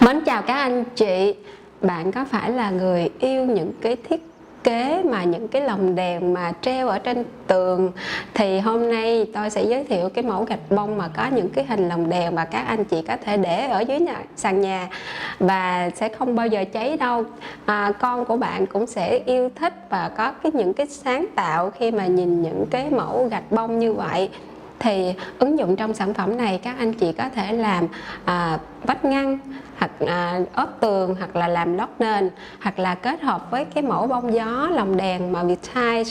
Mến chào các anh chị, bạn có phải là người yêu những cái thiết kế mà những cái lồng đèn mà treo ở trên tường? Thì hôm nay tôi sẽ giới thiệu cái mẫu gạch bông mà có những cái hình lồng đèn mà các anh chị có thể để ở dưới sàn nhà và sẽ không bao giờ cháy đâu. Con của bạn cũng sẽ yêu thích và có những cái sáng tạo khi mà nhìn những cái mẫu gạch bông như vậy. Thì ứng dụng trong sản phẩm này các anh chị có thể làm vách ngăn, hoặc ốp tường, hoặc là làm lót nền, hoặc là kết hợp với cái mẫu bông gió lồng đèn mà Vietile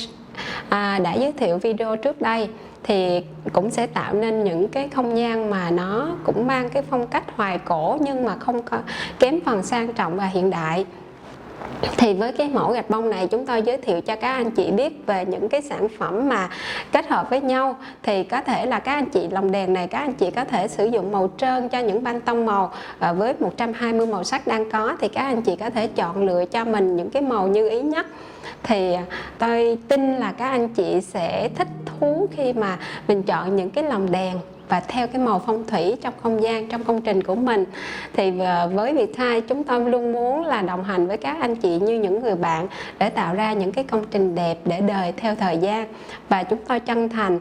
đã giới thiệu video trước đây, thì cũng sẽ tạo nên những cái không gian mà nó cũng mang cái phong cách hoài cổ nhưng mà không có kém phần sang trọng và hiện đại. Thì với cái mẫu gạch bông này chúng tôi giới thiệu cho các anh chị biết về những cái sản phẩm mà kết hợp với nhau. Thì có thể là các anh chị lồng đèn này các anh chị có thể sử dụng màu trơn cho những banh tông màu, với 120 màu sắc đang có thì các anh chị có thể chọn lựa cho mình những cái màu như ý nhất. Thì tôi tin là các anh chị sẽ thích thú khi mà mình chọn những cái lồng đèn và theo cái màu phong thủy trong không gian, trong công trình của mình. Thì với Vietile chúng tôi luôn muốn là đồng hành với các anh chị như những người bạn để tạo ra những cái công trình đẹp để đời theo thời gian. Và chúng tôi chân thành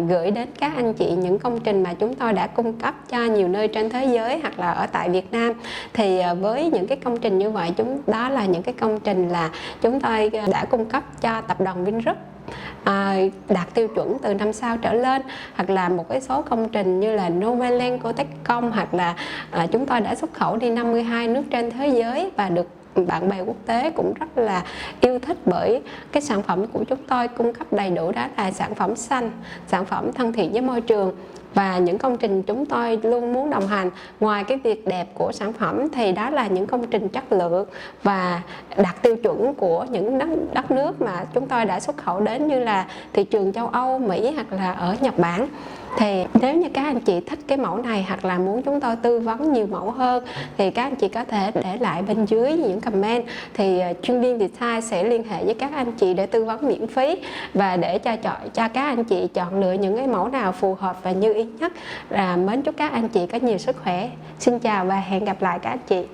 gửi đến các anh chị những công trình mà chúng tôi đã cung cấp cho nhiều nơi trên thế giới hoặc là ở tại Việt Nam. Thì với những cái công trình như vậy, đó là những cái công trình là chúng tôi đã cung cấp cho tập đoàn Vingroup đạt tiêu chuẩn từ 5 sao trở lên, hoặc là một cái số công trình như là Novaland của Techcom, hoặc là chúng tôi đã xuất khẩu đi 52 nước trên thế giới và được bạn bè quốc tế cũng rất là yêu thích, bởi cái sản phẩm của chúng tôi cung cấp đầy đủ đó là sản phẩm xanh, sản phẩm thân thiện với môi trường. Và những công trình chúng tôi luôn muốn đồng hành, ngoài cái việc đẹp của sản phẩm thì đó là những công trình chất lượng và đạt tiêu chuẩn của những đất nước mà chúng tôi đã xuất khẩu đến, như là thị trường châu Âu, Mỹ hoặc là ở Nhật Bản. Thì nếu như các anh chị thích cái mẫu này hoặc là muốn chúng tôi tư vấn nhiều mẫu hơn thì các anh chị có thể để lại bên dưới những comment, thì chuyên viên Vietile sẽ liên hệ với các anh chị để tư vấn miễn phí và để cho các anh chị chọn lựa những cái mẫu nào phù hợp và như ý nhất. Mến chúc các anh chị có nhiều sức khỏe. Xin chào và hẹn gặp lại các anh chị.